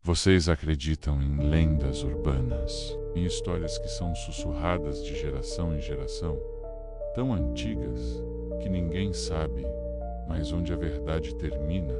Vocês acreditam em lendas urbanas, em histórias que são sussurradas de geração em geração, tão antigas que ninguém sabe, mas onde a verdade termina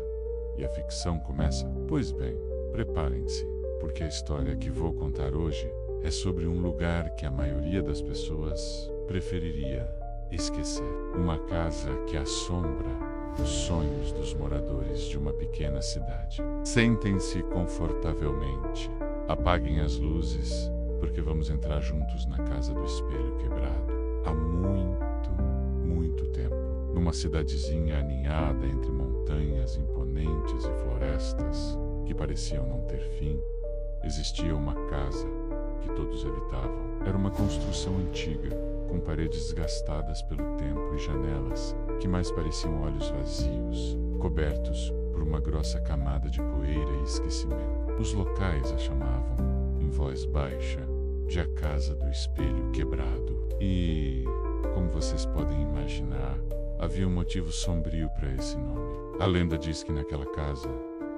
e a ficção começa? Pois bem, preparem-se, porque a história que vou contar hoje é sobre um lugar que a maioria das pessoas preferiria esquecer. Uma casa que assombra os sonhos dos moradores de uma pequena cidade. Sentem-se confortavelmente, apaguem as luzes, porque vamos entrar juntos na casa do espelho quebrado. Há muito tempo, numa cidadezinha aninhada entre montanhas imponentes e florestas que pareciam não ter fim, existia uma casa que todos evitavam. Era uma construção antiga, com paredes desgastadas pelo tempo e janelas que mais pareciam olhos vazios, cobertos por uma grossa camada de poeira e esquecimento. Os locais a chamavam, em voz baixa, de a Casa do Espelho Quebrado. E, como vocês podem imaginar, havia um motivo sombrio para esse nome. A lenda diz que naquela casa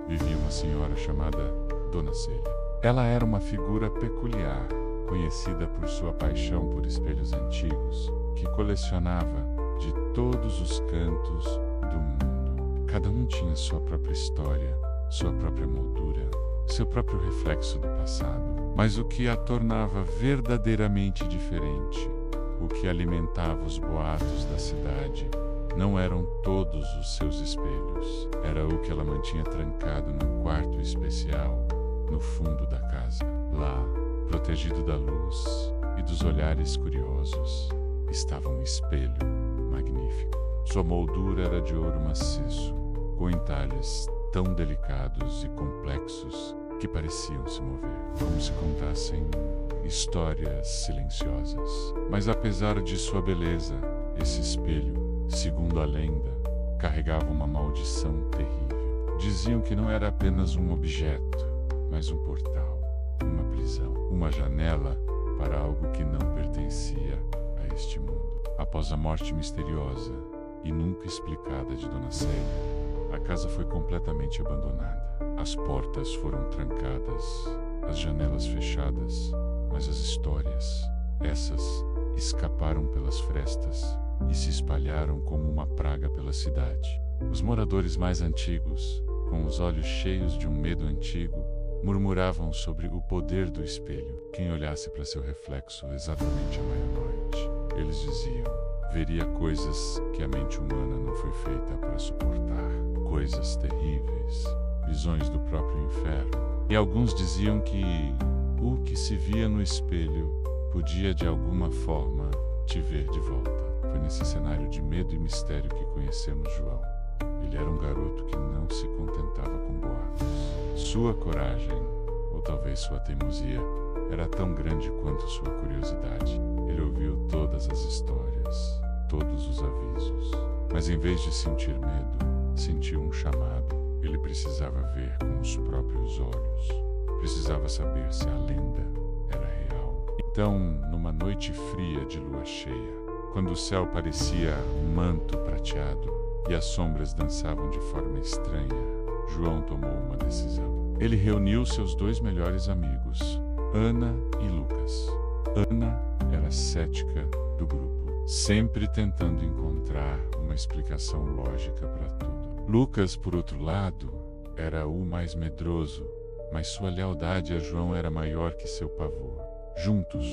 vivia uma senhora chamada Dona Célia. Ela era uma figura peculiar, conhecida por sua paixão por espelhos antigos, que colecionava de todos os cantos do mundo. Cada um tinha sua própria história, sua própria moldura, seu próprio reflexo do passado. Mas o que a tornava verdadeiramente diferente, o que alimentava os boatos da cidade, não eram todos os seus espelhos. Era o que ela mantinha trancado num quarto especial, no fundo da casa. Lá, protegido da luz e dos olhares curiosos, estava um espelho magnífico. Sua moldura era de ouro maciço, com entalhes tão delicados e complexos que pareciam se mover, como se contassem histórias silenciosas. Mas apesar de sua beleza, esse espelho, segundo a lenda, carregava uma maldição terrível. Diziam que não era apenas um objeto, mas um portal, uma prisão, uma janela para algo que não pertencia a este mundo. Após a morte misteriosa e nunca explicada de Dona Célia, a casa foi completamente abandonada. As portas foram trancadas, as janelas fechadas, mas as histórias, essas, escaparam pelas frestas e se espalharam como uma praga pela cidade. Os moradores mais antigos, com os olhos cheios de um medo antigo, murmuravam sobre o poder do espelho. Quem olhasse para seu reflexo exatamente à meia-noite, eles diziam, veria coisas que a mente humana não foi feita para suportar. Coisas terríveis, visões do próprio inferno. E alguns diziam que o que se via no espelho podia de alguma forma te ver de volta. Foi nesse cenário de medo e mistério que conhecemos João. Ele era um garoto que não se contentava com boatos. Sua coragem, ou talvez sua teimosia, era tão grande quanto sua curiosidade. Ele ouviu todas as histórias, todos os avisos, mas em vez de sentir medo, sentiu um chamado. Ele precisava ver com os próprios olhos. Precisava saber se a lenda era real. Então, numa noite fria de lua cheia, quando o céu parecia um manto prateado e as sombras dançavam de forma estranha, João tomou uma decisão. Ele reuniu seus dois melhores amigos, Ana e Lucas. Ana era a cética do grupo, sempre tentando encontrar uma explicação lógica para tudo. Lucas, por outro lado, era o mais medroso, mas sua lealdade a João era maior que seu pavor. Juntos,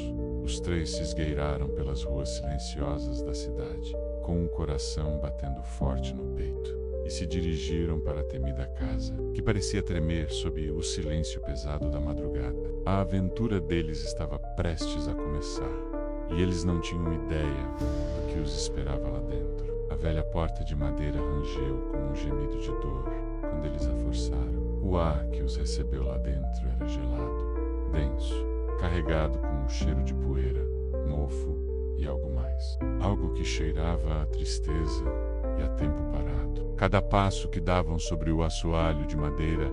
os três se esgueiraram pelas ruas silenciosas da cidade, com um coração batendo forte no peito, e se dirigiram para a temida casa, que parecia tremer sob o silêncio pesado da madrugada. A aventura deles estava prestes a começar, e eles não tinham ideia do que os esperava lá dentro. A velha porta de madeira rangeu com um gemido de dor quando eles a forçaram. O ar que os recebeu lá dentro era gelado, denso, carregado com um cheiro de poeira, mofo e algo mais. Algo que cheirava a tristeza e a tempo parado. Cada passo que davam sobre o assoalho de madeira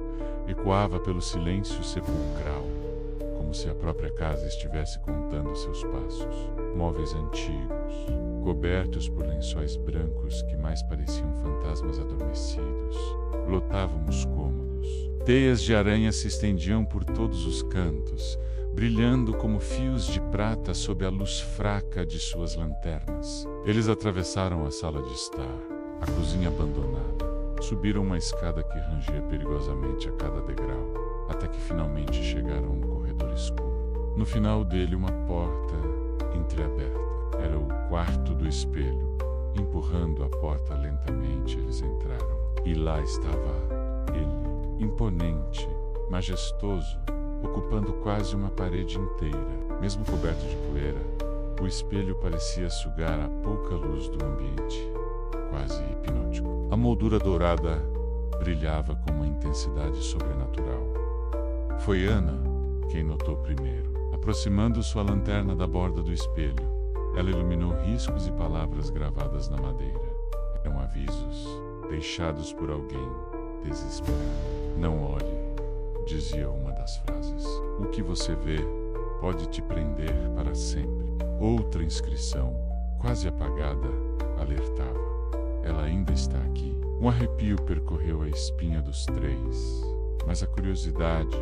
ecoava pelo silêncio sepulcral, como se a própria casa estivesse contando seus passos. Móveis antigos, cobertos por lençóis brancos que mais pareciam fantasmas adormecidos, lotavam os cômodos. Teias de aranha se estendiam por todos os cantos, brilhando como fios de prata sob a luz fraca de suas lanternas. Eles atravessaram a sala de estar, a cozinha abandonada. Subiram uma escada que rangia perigosamente a cada degrau, até que finalmente chegaram a um corredor escuro. No final dele, uma porta entreaberta. Era o quarto do espelho. Empurrando a porta lentamente, eles entraram. E lá estava ele, imponente, majestoso, ocupando quase uma parede inteira. Mesmo coberto de poeira, o espelho parecia sugar a pouca luz do ambiente, quase hipnótico. A moldura dourada brilhava com uma intensidade sobrenatural. Foi Ana quem notou primeiro. Aproximando sua lanterna da borda do espelho, ela iluminou riscos e palavras gravadas na madeira. Eram avisos, deixados por alguém desesperado. Não olhe, dizia uma das frases. O que você vê pode te prender para sempre. Outra inscrição, quase apagada, alertava. Ela ainda está aqui. Um arrepio percorreu a espinha dos três, mas a curiosidade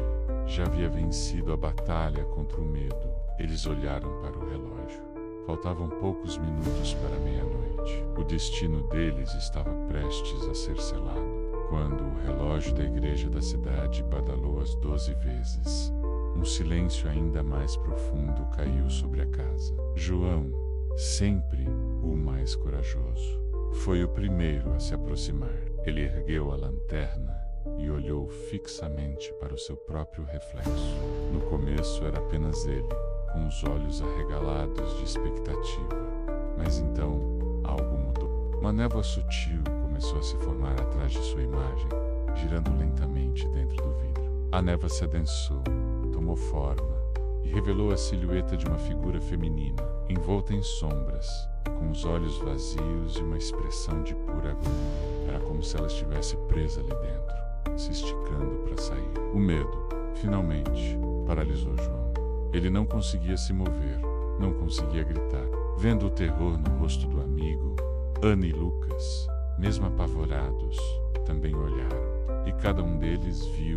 já havia vencido a batalha contra o medo. Eles olharam para o relógio. Faltavam poucos minutos para meia-noite. O destino deles estava prestes a ser selado, quando o relógio da igreja da cidade badalou as 12 vezes. Um silêncio ainda mais profundo caiu sobre a casa. João, sempre o mais corajoso, foi o primeiro a se aproximar. Ele ergueu a lanterna e olhou fixamente para o seu próprio reflexo. No começo era apenas ele, com os olhos arregalados de expectativa. Mas então, algo mudou. Uma névoa sutil começou a se formar atrás de sua imagem, girando lentamente dentro do vidro. A névoa se adensou, tomou forma e revelou a silhueta de uma figura feminina, envolta em sombras, com os olhos vazios e uma expressão de pura agonia. Era como se ela estivesse presa ali dentro, se esticando para sair. O medo, finalmente, paralisou João. Ele não conseguia se mover, não conseguia gritar. Vendo o terror no rosto do amigo, Ana e Lucas, mesmo apavorados, também olharam. E cada um deles viu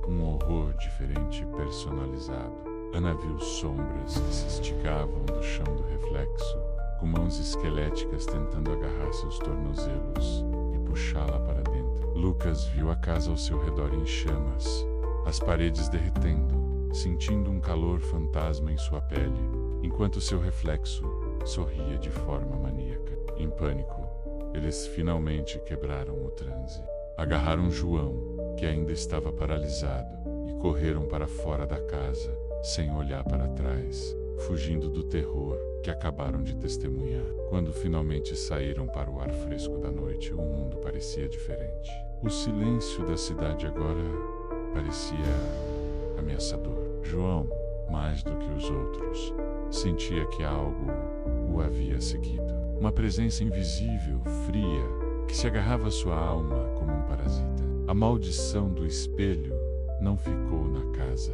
um horror diferente e personalizado. Ana viu sombras que se esticavam do chão do reflexo, com mãos esqueléticas tentando agarrar seus tornozelos e puxá-la para dentro. Lucas viu a casa ao seu redor em chamas, as paredes derretendo, sentindo um calor fantasma em sua pele, enquanto seu reflexo sorria de forma maníaca. Em pânico, eles finalmente quebraram o transe. Agarraram João, que ainda estava paralisado, e correram para fora da casa, sem olhar para trás, fugindo do terror que acabaram de testemunhar. Quando finalmente saíram para o ar fresco da noite, o mundo parecia diferente. O silêncio da cidade agora parecia ameaçador. João, mais do que os outros, sentia que algo o havia seguido. Uma presença invisível, fria, que se agarrava à sua alma como um parasita. A maldição do espelho não ficou na casa.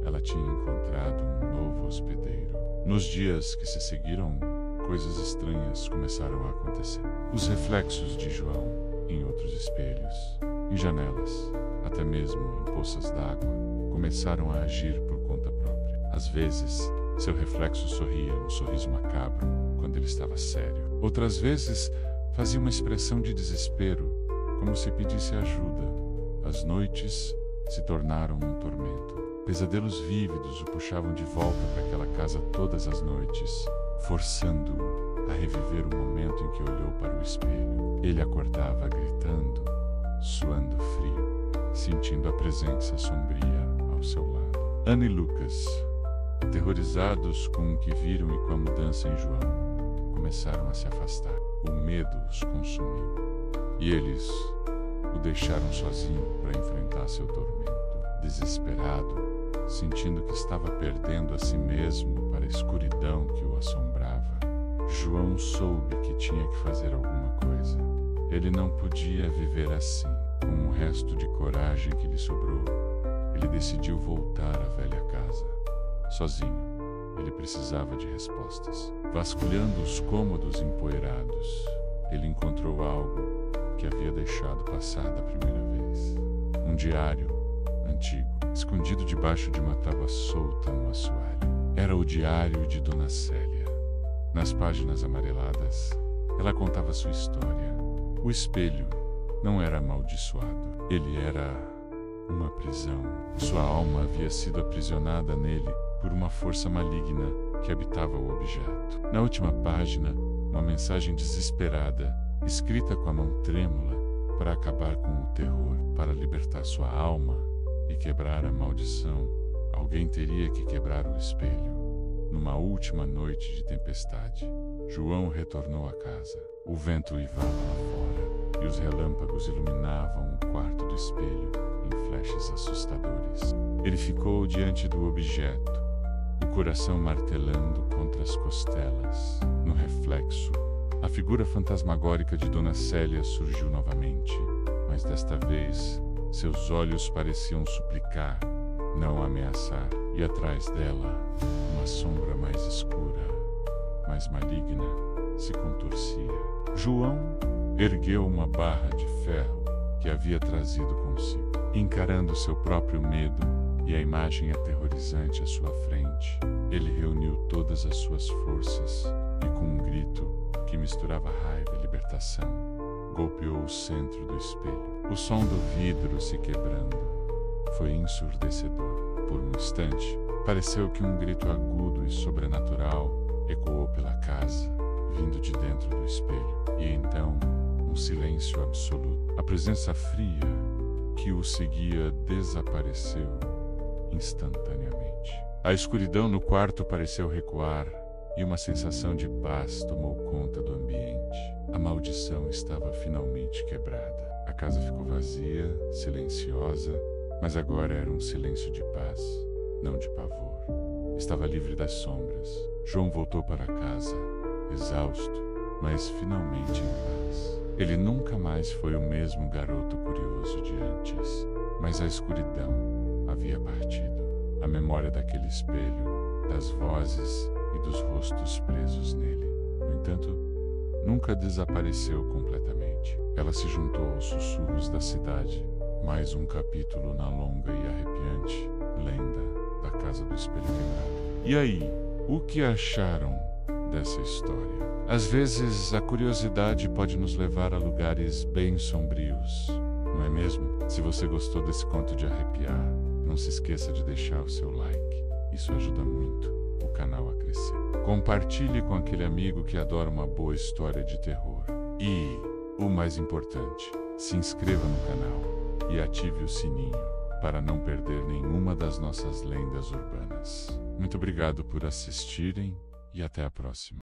Ela tinha encontrado um novo hospedeiro. Nos dias que se seguiram, coisas estranhas começaram a acontecer. Os reflexos de João em outros espelhos, em janelas, até mesmo em poças d'água, começaram a agir por conta própria. Às vezes, seu reflexo sorria um sorriso macabro quando ele estava sério. Outras vezes, fazia uma expressão de desespero, como se pedisse ajuda. As noites se tornaram um tormento. Pesadelos vívidos o puxavam de volta para aquela casa todas as noites, forçando-o a reviver o momento em que olhou para o espelho. Ele acordava gritando, suando frio, sentindo a presença sombria ao seu lado. Ana e Lucas, aterrorizados com o que viram e com a mudança em João, começaram a se afastar. O medo os consumiu, e eles o deixaram sozinho para enfrentar seu tormento. Desesperado, sentindo que estava perdendo a si mesmo para a escuridão que o assombrava, João soube que tinha que fazer alguma coisa. Ele não podia viver assim. Com o resto de coragem que lhe sobrou, ele decidiu voltar à velha casa. Sozinho, ele precisava de respostas. Vasculhando os cômodos empoeirados, ele encontrou algo que havia deixado passar da primeira vez. Um diário antigo, escondido debaixo de uma tábua solta no assoalho. Era o diário de Dona Célia. Nas páginas amareladas, ela contava sua história. O espelho não era amaldiçoado, ele era uma prisão. Sua alma havia sido aprisionada nele por uma força maligna que habitava o objeto. Na última página, uma mensagem desesperada, escrita com a mão trêmula, para acabar com o terror, para libertar sua alma e quebrar a maldição. Alguém teria que quebrar o espelho. Numa última noite de tempestade, João retornou à casa. O vento uivava lá fora e os relâmpagos iluminavam o quarto do espelho em flashes assustadores. Ele ficou diante do objeto, o coração martelando contra as costelas. No reflexo, a figura fantasmagórica de Dona Célia surgiu novamente, mas desta vez seus olhos pareciam suplicar, não ameaçar, e atrás dela, uma sombra mais escura, mais maligna, se contorcia. João ergueu uma barra de ferro que havia trazido consigo. Encarando seu próprio medo e a imagem aterrorizante à sua frente, ele reuniu todas as suas forças e, com um grito que misturava raiva e libertação, golpeou o centro do espelho. O som do vidro se quebrando foi ensurdecedor. Por um instante, pareceu que um grito agudo e sobrenatural ecoou pela casa, vindo de dentro do espelho. E então, um silêncio absoluto. A presença fria que o seguia desapareceu instantaneamente. A escuridão no quarto pareceu recuar e uma sensação de paz tomou conta do ambiente. A maldição estava finalmente quebrada. A casa ficou vazia, silenciosa, mas agora era um silêncio de paz, não de pavor. Estava livre das sombras. João voltou para casa, exausto, mas finalmente em paz. Ele nunca mais foi o mesmo garoto curioso de antes, mas a escuridão havia partido. A memória daquele espelho, das vozes e dos rostos presos nele, no entanto, nunca desapareceu completamente. Ela se juntou aos sussurros da cidade, mais um capítulo na longa e arrepiante lenda da Casa do Espelho Quebrado. E aí, o que acharam dessa história? Às vezes, a curiosidade pode nos levar a lugares bem sombrios, não é mesmo? Se você gostou desse conto de arrepiar, não se esqueça de deixar o seu like. Isso ajuda muito o canal a crescer. Compartilhe com aquele amigo que adora uma boa história de terror. E, o mais importante, se inscreva no canal e ative o sininho para não perder nenhuma das nossas lendas urbanas. Muito obrigado por assistirem e até a próxima.